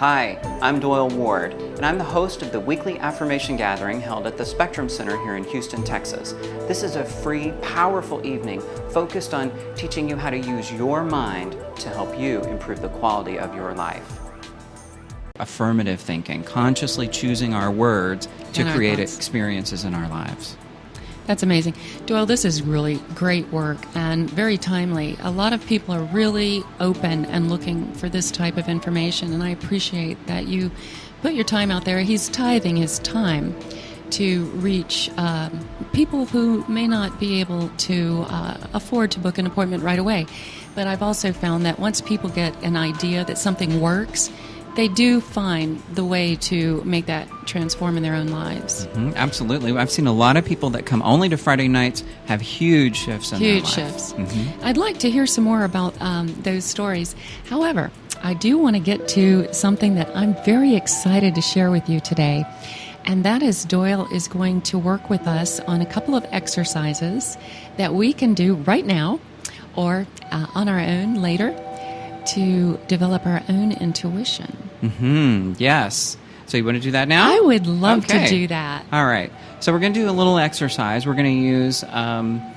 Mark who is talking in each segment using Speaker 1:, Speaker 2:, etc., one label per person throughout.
Speaker 1: Hi, I'm Doyle Ward, and I'm the host of the weekly affirmation gathering held at the Spectrum Center here in Houston, Texas. This is a free, powerful evening focused on teaching you how to use your mind to help you improve the quality of your life. Affirmative thinking, consciously choosing our words to create experiences in our lives.
Speaker 2: That's amazing. Doyle, this is really great work and very timely. A lot of people are really open and looking for this type of information, and I appreciate that you put your time out there. He's tithing his time to reach people who may not be able to afford to book an appointment right away. But I've also found that once people get an idea that something works, they do find the way to make that transform in their own lives.
Speaker 1: Mm-hmm, absolutely. I've seen a lot of people that come only to Friday nights have huge shifts in their life. Huge shifts.
Speaker 2: Mm-hmm. I'd like to hear some more about those stories. However, I do want to get to something that I'm very excited to share with you today. And that is Doyle is going to work with us on a couple of exercises that we can do right now or on our own later to develop our own intuition.
Speaker 1: Mm-hmm. Yes. So you want to do that now?
Speaker 2: I would love to do that.
Speaker 1: All right. So we're going to do a little exercise. We're going to use a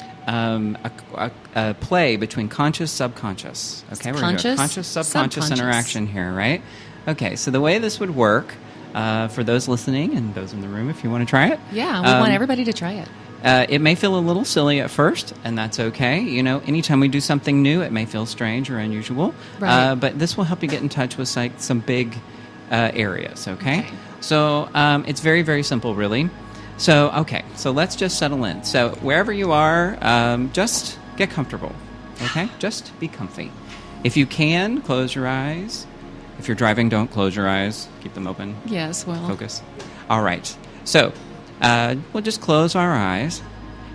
Speaker 1: play between conscious, subconscious. Okay, we're going to do a conscious, subconscious interaction here, right? Okay, so the way this would work, for those listening and those in the room, if you want to try it.
Speaker 2: Yeah, we want everybody to try it.
Speaker 1: It may feel a little silly at first, and that's okay. You know, anytime we do something new, it may feel strange or unusual.
Speaker 2: Right.
Speaker 1: But this will help you get in touch with some big areas, okay? So it's very, very simple, really. So, so let's just settle in. So wherever you are, just get comfortable, okay? Just be comfy. If you can, close your eyes. If you're driving, don't close your eyes. Keep them open.
Speaker 2: Yes, well.
Speaker 1: Focus. All right. So we'll just close our eyes,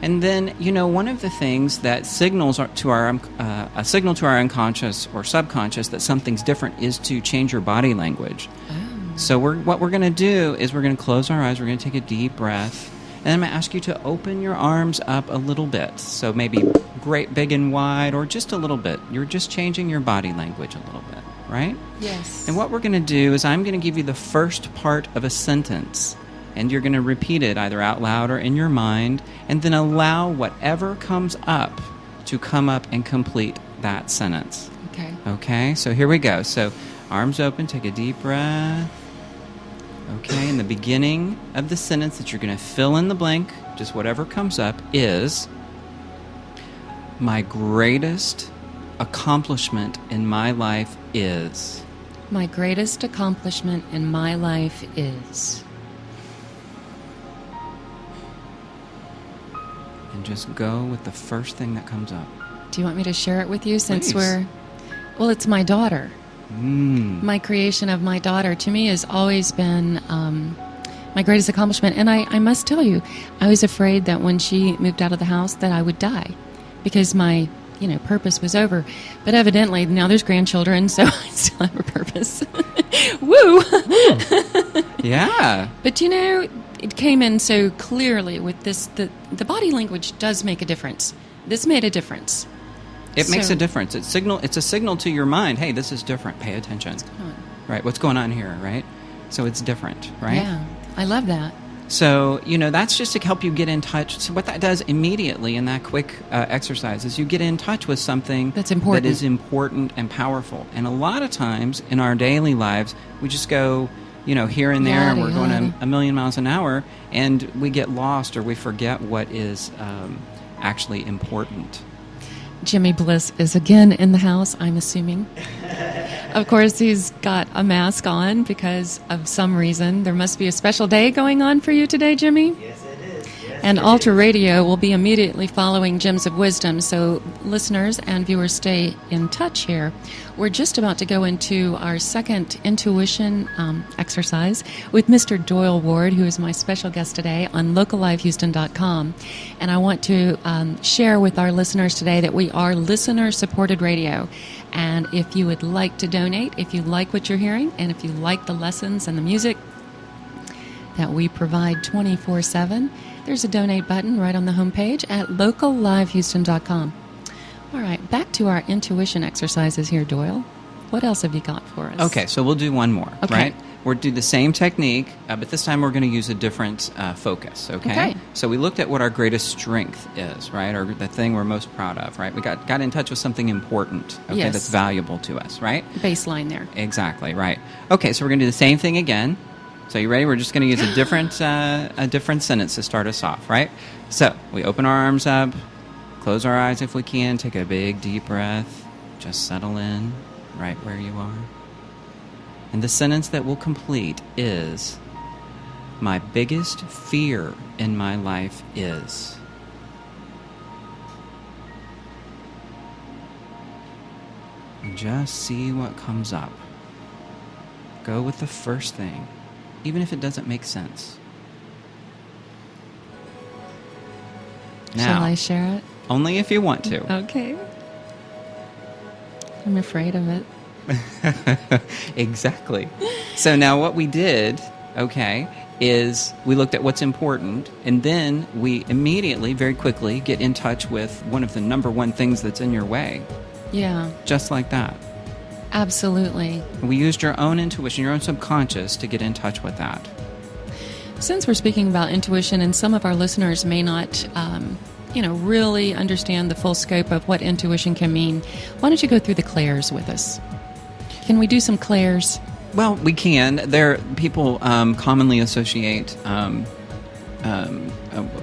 Speaker 1: and then one of the things that signals to our a signal to our unconscious or subconscious that something's different is to change your body language.
Speaker 2: Oh.
Speaker 1: So what we're going to do is we're going to close our eyes. We're going to take a deep breath, and I'm going to ask you to open your arms up a little bit. So maybe great, big, and wide, or just a little bit. You're just changing your body language a little bit, right?
Speaker 2: Yes.
Speaker 1: And what we're going to do is I'm going to give you the first part of a sentence. And you're going to repeat it either out loud or in your mind, and then allow whatever comes up to come up and complete that sentence.
Speaker 2: Okay.
Speaker 1: Okay, so here we go. So arms open, take a deep breath. Okay, in the beginning of the sentence that you're going to fill in the blank, just whatever comes up, is my greatest accomplishment in my life is.
Speaker 2: My greatest accomplishment in my life is.
Speaker 1: And just go with the first thing that comes up.
Speaker 2: Do you want me to share it with you since
Speaker 1: Please.
Speaker 2: Well, it's my daughter. My creation of my daughter, to me, has always been my greatest accomplishment. And I must tell you, I was afraid that when she moved out of the house that I would die because my purpose was over. But evidently, now there's grandchildren, so I still have a purpose. Woo!
Speaker 1: Yeah.
Speaker 2: But it came in so clearly with this, the body language does make a difference. This made a difference.
Speaker 1: It makes a difference. It's a signal to your mind, hey, this is different. Pay attention. Right, what's going on here, right? So it's different, right?
Speaker 2: Yeah, I love that.
Speaker 1: So, that's just to help you get in touch. So what that does immediately in that quick exercise is you get in touch with something
Speaker 2: that's important.
Speaker 1: That is important and powerful. And a lot of times in our daily lives, we just go, here and there, and we're going a million miles an hour, and we get lost or we forget what is actually important.
Speaker 2: Jimmy Bliss is again in the house, I'm assuming. Of course, he's got a mask on because of some reason. There must be a special day going on for you today, Jimmy?
Speaker 3: Yes, it is. Yes,
Speaker 2: and Alter Radio will be immediately following Gems of Wisdom, so listeners and viewers stay in touch here. We're just about to go into our second intuition exercise with Mr. Doyle Ward, who is my special guest today on LocalLiveHouston.com. And I want to share with our listeners today that we are listener-supported radio. And if you would like to donate, if you like what you're hearing, and if you like the lessons and the music that we provide 24/7, there's a donate button right on the homepage at LocalLiveHouston.com. All right, back to our intuition exercises here, Doyle. What else have you got for us?
Speaker 1: Okay, so we'll do one more,
Speaker 2: Okay.
Speaker 1: right? We'll do the same technique, but this time we're going to use a different focus, okay?
Speaker 2: Okay.
Speaker 1: So we looked at what our greatest strength is, right? Or the thing we're most proud of, right? We got in touch with something important, okay,
Speaker 2: Yes.
Speaker 1: that's valuable to us, right?
Speaker 2: Baseline there.
Speaker 1: Exactly, right. Okay, so we're going to do the same thing again. So you ready? We're just going to use a different sentence to start us off, right? So we open our arms up, close our eyes if we can, take a big deep breath, just settle in right where you are. And the sentence that we'll complete is, my biggest fear in my life is. And just see what comes up. Go with the first thing, even if it doesn't make sense. Now,
Speaker 2: Shall I share it?
Speaker 1: only if you want to.
Speaker 2: Okay. I'm afraid of it.
Speaker 1: Exactly. So now what we did, okay, is we looked at what's important, and then we immediately, very quickly, get in touch with one of the number one things that's in your way.
Speaker 2: Yeah,
Speaker 1: Just like that.
Speaker 2: absolutely.
Speaker 1: We used your own intuition, your own subconscious, to get in touch with that.
Speaker 2: Since we're speaking about intuition, and some of our listeners may not, really understand the full scope of what intuition can mean, why don't you go through the clairs with us? Can we do some clairs?
Speaker 1: Well, we can. People commonly associate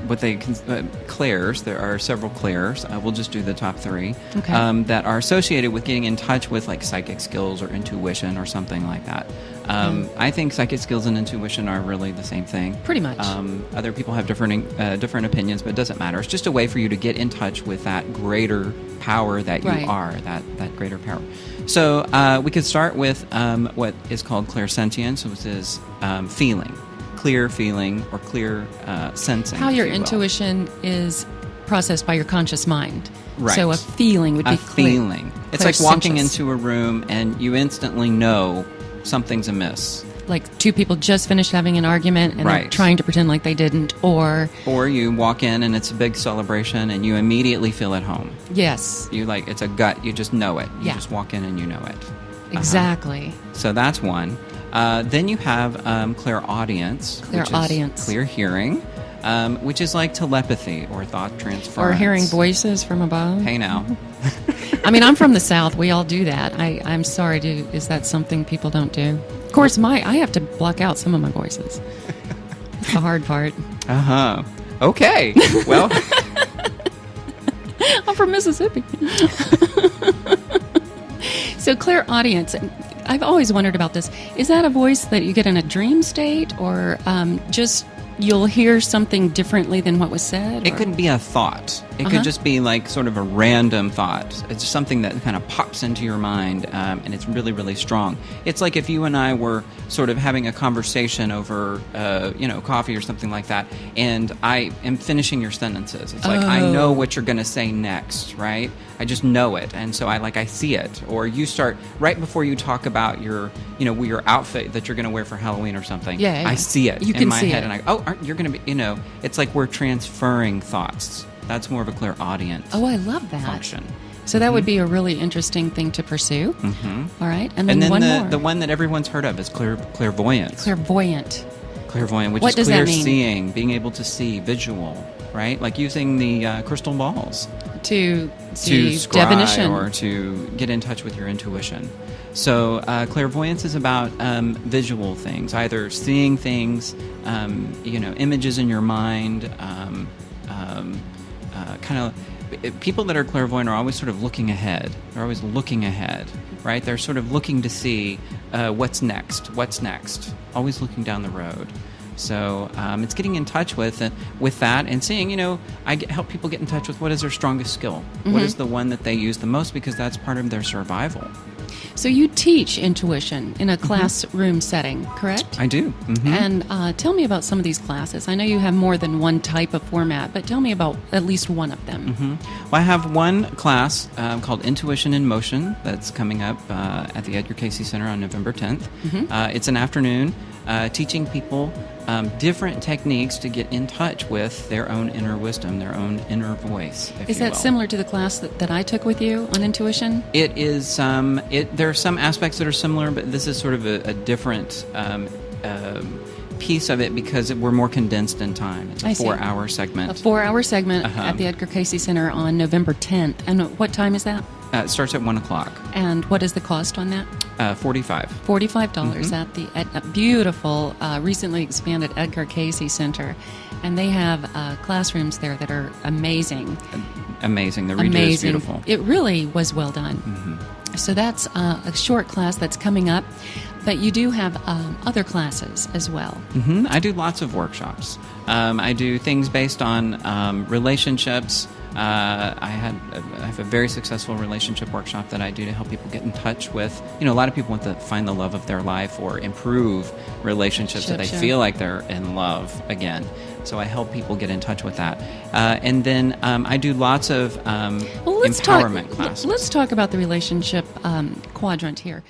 Speaker 1: what they clairs. There are several clairs. We'll just do the top three.
Speaker 2: Okay.
Speaker 1: That are associated with getting in touch with like psychic skills or intuition or something like that. I think psychic skills and intuition are really the same thing.
Speaker 2: Pretty much.
Speaker 1: Other people have different opinions, but it doesn't matter. It's just a way for you to get in touch with that greater power that you
Speaker 2: Right.
Speaker 1: are, that greater power. So we could start with what is called clairsentience, which is feeling, clear feeling or clear sensing.
Speaker 2: How
Speaker 1: if
Speaker 2: your
Speaker 1: you will.
Speaker 2: intuition is processed by your conscious mind.
Speaker 1: Right.
Speaker 2: So a feeling would be
Speaker 1: A
Speaker 2: clear.
Speaker 1: feeling. It's like walking
Speaker 2: clairsentience.
Speaker 1: into a room and you instantly know something's amiss.
Speaker 2: Like two people just finished having an argument and they're
Speaker 1: Right.
Speaker 2: trying to pretend like they didn't, or
Speaker 1: Or you walk in and it's a big celebration and you immediately feel at home.
Speaker 2: yes,
Speaker 1: You like, it's a gut, you just know it. You
Speaker 2: Yeah.
Speaker 1: just walk in and you know it.
Speaker 2: exactly.
Speaker 1: So that's one. Then you have clairaudience. which is
Speaker 2: Clairaudience.
Speaker 1: Clear hearing, which is like telepathy or thought transference.
Speaker 2: Or hearing voices from above.
Speaker 1: Hey now.
Speaker 2: I mean, I'm from the South. We all do that. I'm sorry, is that something people don't do? Of course, I have to block out some of my voices. It's the hard part.
Speaker 1: Uh-huh. Okay. Well,
Speaker 2: I'm from Mississippi. So clairaudience, I've always wondered about this. Is that a voice that you get in a dream state, or just you'll hear something differently than what was said?
Speaker 1: it
Speaker 2: or-
Speaker 1: could be a thought. It
Speaker 2: Uh-huh.
Speaker 1: could just be like sort of a random thought. It's something that kind of pops into your mind, and it's really, really strong. It's like if you and I were sort of having a conversation over, coffee or something like that, and I am finishing your sentences. It's like I know what you're going to say next, right? I just know it, and so I see it. Or you start right before you talk about your outfit that you're going to wear for Halloween or something.
Speaker 2: Yeah, yeah.
Speaker 1: I see it
Speaker 2: You
Speaker 1: in
Speaker 2: can
Speaker 1: my
Speaker 2: see
Speaker 1: head,
Speaker 2: it.
Speaker 1: and you're going to be, it's like we're transferring thoughts. That's more of a clairaudience
Speaker 2: Oh, I love that.
Speaker 1: function.
Speaker 2: So that would be a really interesting thing to pursue.
Speaker 1: Mm-hmm.
Speaker 2: All right, and then,
Speaker 1: And then
Speaker 2: one more.
Speaker 1: the one that everyone's heard of is clairvoyance.
Speaker 2: Clairvoyant.
Speaker 1: Clairvoyant, which
Speaker 2: What
Speaker 1: is
Speaker 2: does
Speaker 1: clear
Speaker 2: that mean?
Speaker 1: seeing, being able to see, visual, right? Like using the crystal balls
Speaker 2: To
Speaker 1: to
Speaker 2: see
Speaker 1: scry
Speaker 2: divination.
Speaker 1: or to get in touch with your intuition. So clairvoyance is about visual things, either seeing things, images in your mind, people that are clairvoyant are always sort of looking ahead. They're always looking ahead, right? They're sort of looking to see what's next, always looking down the road. So it's getting in touch with that and seeing, help people get in touch with what is their strongest skill.
Speaker 2: Mm-hmm.
Speaker 1: What is the one that they use the most, because that's part of their survival.
Speaker 2: So you teach intuition in a classroom setting, correct?
Speaker 1: I do. Mhm.
Speaker 2: And tell me about some of these classes. I know you have more than one type of format, but tell me about at least one of them.
Speaker 1: Well, I have one class called Intuition in Motion that's coming up at the Edgar Casey Center on November 10th. It's an afternoon. teaching people different techniques to get in touch with their own inner wisdom, their own inner voice.
Speaker 2: Is that similar to the class that I took with you on intuition?
Speaker 1: It is. There are some aspects that are similar, but this is sort of a different piece of it because we're more condensed in time. It's a 4-hour segment.
Speaker 2: A 4-hour segment at the Edgar Cayce Center on November 10th. And what time is that?
Speaker 1: It starts at 1 o'clock.
Speaker 2: And what is the cost on that?
Speaker 1: $45.
Speaker 2: $45 at the beautiful, recently expanded Edgar Cayce Center. And they have classrooms there that are amazing.
Speaker 1: Amazing. The redo is beautiful.
Speaker 2: It really was well done. So that's a short class that's coming up. But you do have other classes as well.
Speaker 1: I do lots of workshops. I do things based on relationships. I have a very successful relationship workshop that I do to help people get in touch with. A lot of people want to find the love of their life or improve relationships so they feel like they're in love again. So I help people get in touch with that. And then I do lots of empowerment classes.
Speaker 2: Let's talk about the relationship quadrant here.